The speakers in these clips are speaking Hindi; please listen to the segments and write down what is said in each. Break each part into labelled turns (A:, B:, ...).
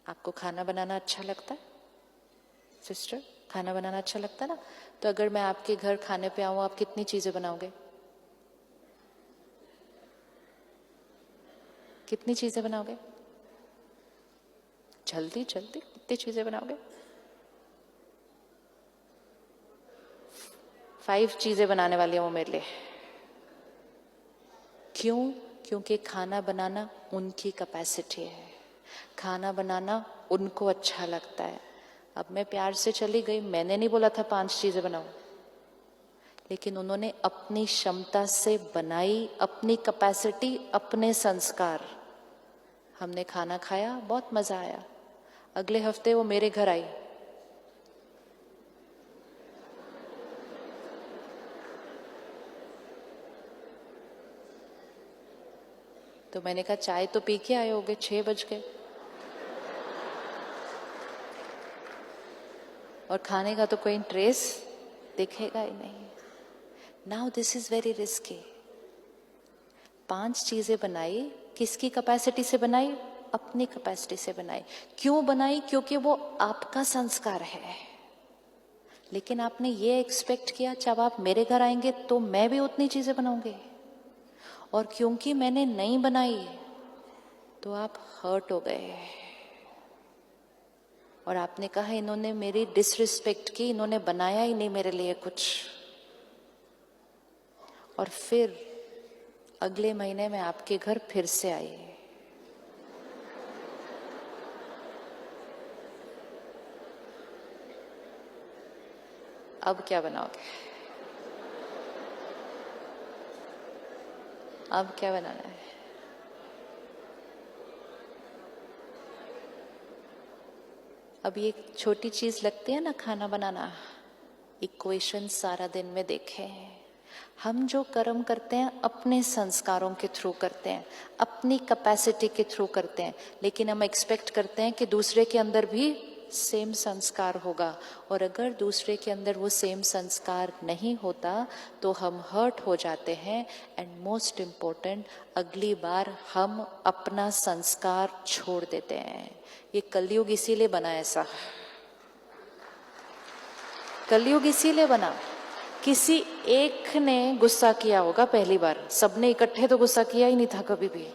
A: आपको खाना बनाना अच्छा लगता है सिस्टर? खाना बनाना अच्छा लगता है ना? तो अगर मैं आपके घर खाने पे आऊं, आप कितनी चीजें बनाओगे? कितनी चीजें बनाओगे? जल्दी जल्दी कितनी चीजें बनाओगे? 5 चीजें बनाने वाली हूं मेरे लिए। क्यों? क्योंकि खाना बनाना उनकी कैपेसिटी है, खाना बनाना उनको अच्छा लगता है। अब मैं प्यार से चली गई, मैंने नहीं बोला था 5 चीजें बनाओ, लेकिन उन्होंने अपनी क्षमता से बनाई, अपनी कैपेसिटी, अपने संस्कार। हमने खाना खाया, बहुत मजा आया। अगले हफ्ते वो मेरे घर आई, तो मैंने कहा चाय तो पी के आए होगे, 6 बज गए, और खाने का तो कोई ट्रेस दिखेगा ही नहीं। Now this is very risky. 5 चीजें बनाई, किसकी कैपेसिटी से बनाई? अपनी कैपेसिटी से बनाई। क्यों बनाई? क्योंकि वो आपका संस्कार है। लेकिन आपने ये एक्सपेक्ट किया जब आप मेरे घर आएंगे तो मैं भी उतनी चीजें बनाऊंगी, और क्योंकि मैंने नहीं बनाई तो आप हर्ट हो गए, और आपने कहा इन्होंने मेरी डिसरिस्पेक्ट की, इन्होंने बनाया ही नहीं मेरे लिए कुछ। और फिर अगले महीने में आपके घर फिर से आई। अब क्या बनाओगे? अब क्या बनाना है? अब ये छोटी चीज लगती है ना खाना बनाना, इक्वेशन सारा दिन में देखे। हम जो कर्म करते हैं अपने संस्कारों के थ्रू करते हैं, अपनी कैपेसिटी के थ्रू करते हैं, लेकिन हम एक्सपेक्ट करते हैं कि दूसरे के अंदर भी सेम संस्कार होगा, और अगर दूसरे के अंदर वो सेम संस्कार नहीं होता तो हम हर्ट हो जाते हैं। एंड मोस्ट इम्पोर्टेंट, अगली बार हम अपना संस्कार छोड़ देते हैं। ये कलयुग इसीलिए बना ऐसा, कलयुग इसीलिए बना। किसी एक ने गुस्सा किया होगा पहली बार, सबने इकट्ठे तो गुस्सा किया ही नहीं था कभी भी।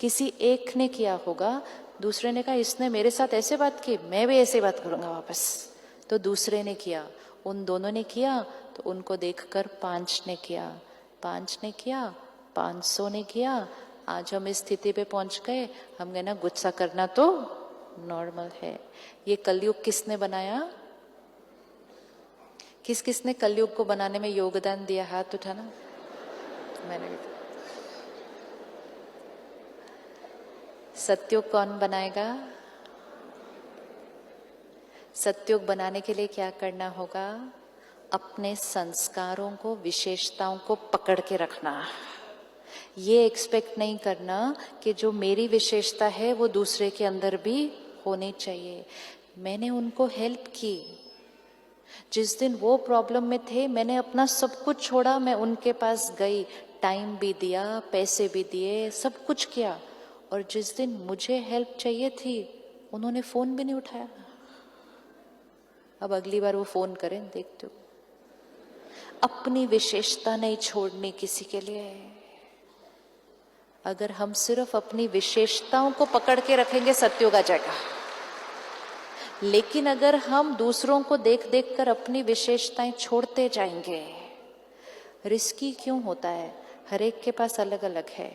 A: किसी एक ने किया होगा, दूसरे ने कहा इसने मेरे साथ ऐसे बात की, मैं भी ऐसे बात करूंगा वापस। तो दूसरे ने किया, उन दोनों ने किया, तो उनको देखकर 5 ने किया, 5 ने किया, 500 ने किया। आज हम इस स्थिति पे पहुंच गए, हम गए ना गुस्सा करना तो नॉर्मल है। ये कलयुग किसने बनाया? किस किसने कलयुग को बनाने में योगदान दिया? हाथ उठाना। मैंने भी। सत्युग कौन बनाएगा? सत्युग बनाने के लिए क्या करना होगा? अपने संस्कारों को, विशेषताओं को पकड़ के रखना। ये एक्सपेक्ट नहीं करना कि जो मेरी विशेषता है वो दूसरे के अंदर भी होनी चाहिए। मैंने उनको हेल्प की, जिस दिन वो प्रॉब्लम में थे मैंने अपना सब कुछ छोड़ा, मैं उनके पास गई, टाइम भी दिया, पैसे भी दिए, सब कुछ किया, और जिस दिन मुझे हेल्प चाहिए थी उन्होंने फोन भी नहीं उठाया। अब अगली बार वो फोन करें, देखते हो। अपनी विशेषता नहीं छोड़नी किसी के लिए। अगर हम सिर्फ अपनी विशेषताओं को पकड़ के रखेंगे सत्युग आ जाएगा, लेकिन अगर हम दूसरों को देख देख कर अपनी विशेषताएं छोड़ते जाएंगे, रिस्की क्यों होता है? हर एक के पास अलग अलग है।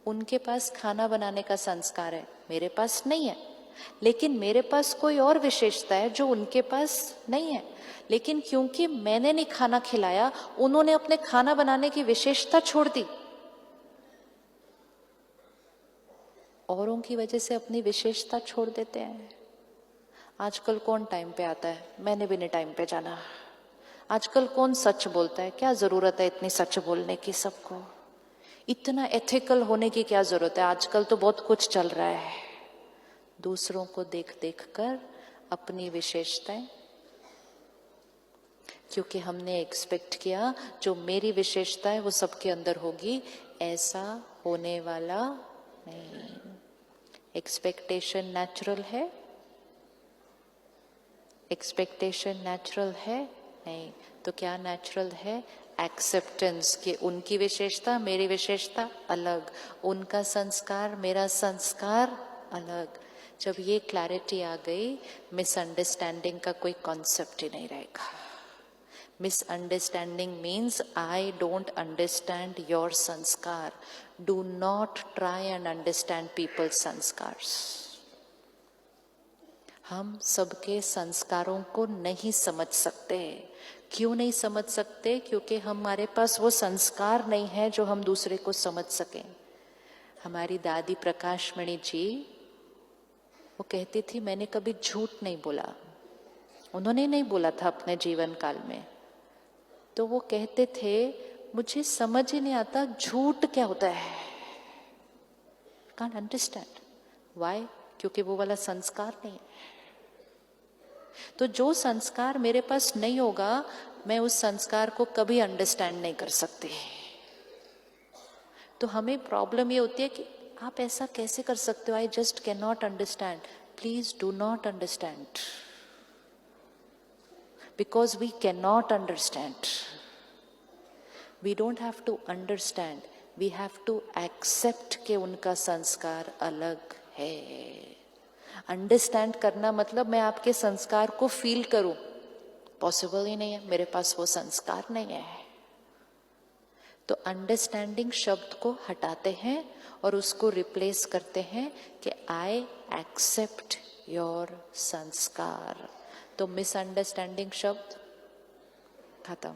A: उनके पास खाना बनाने का संस्कार है, मेरे पास नहीं है, लेकिन मेरे पास कोई और विशेषता है जो उनके पास नहीं है। लेकिन क्योंकि मैंने नहीं खाना खिलाया, उन्होंने अपने खाना बनाने की विशेषता छोड़ दी। औरों की वजह से अपनी विशेषता छोड़ देते हैं। आजकल कौन टाइम पे आता है? मैंने भी नहीं टाइम पे जाना। आजकल कौन सच बोलता है? क्या जरूरत है इतनी सच बोलने की सबको? इतना एथिकल होने की क्या जरूरत है? आजकल तो बहुत कुछ चल रहा है। दूसरों को देख देख कर अपनी विशेषताएं, क्योंकि हमने एक्सपेक्ट किया जो मेरी विशेषता है वो सबके अंदर होगी, ऐसा होने वाला नहीं। एक्सपेक्टेशन नेचुरल है, एक्सपेक्टेशन नेचुरल है? नहीं। तो क्या नेचुरल है? एक्सेप्टेंस कि उनकी विशेषता मेरी विशेषता अलग, उनका संस्कार मेरा संस्कार अलग। जब ये क्लैरिटी आ गई, मिसअंडरस्टैंडिंग का कोई कॉन्सेप्ट ही नहीं रहेगा। Misunderstanding means I don't understand your sanskar. Do not try and understand peoples sanskars. हम सबके संस्कारों को नहीं समझ सकते। क्यों नहीं समझ सकते? क्योंकि हमारे पास वो संस्कार नहीं है जो हम दूसरे को समझ सकें। हमारी दादी प्रकाशमणि जी, वो कहती थी मैंने कभी झूठ नहीं बोला। उन्होंने नहीं बोला था अपने जीवन काल में। तो वो कहते थे मुझे समझ ही नहीं आता झूठ क्या होता है। Can't understand why? क्योंकि वो वाला संस्कार नहीं है। तो जो संस्कार मेरे पास नहीं होगा, मैं उस संस्कार को कभी अंडरस्टैंड नहीं कर सकती। तो हमें प्रॉब्लम ये होती है कि आप ऐसा कैसे कर सकते हो? I just can not understand. Please do not understand, because we can not understand. We don't have to understand, we have to accept कि उनका संस्कार अलग है। अंडरस्टैंड करना मतलब मैं आपके संस्कार को फील करूं, पॉसिबल ही नहीं है, मेरे पास वो संस्कार नहीं है। तो अंडरस्टैंडिंग शब्द को हटाते हैं और उसको रिप्लेस करते हैं कि आई एक्सेप्ट योर संस्कार। तो मिसअंडरस्टैंडिंग शब्द खत्म।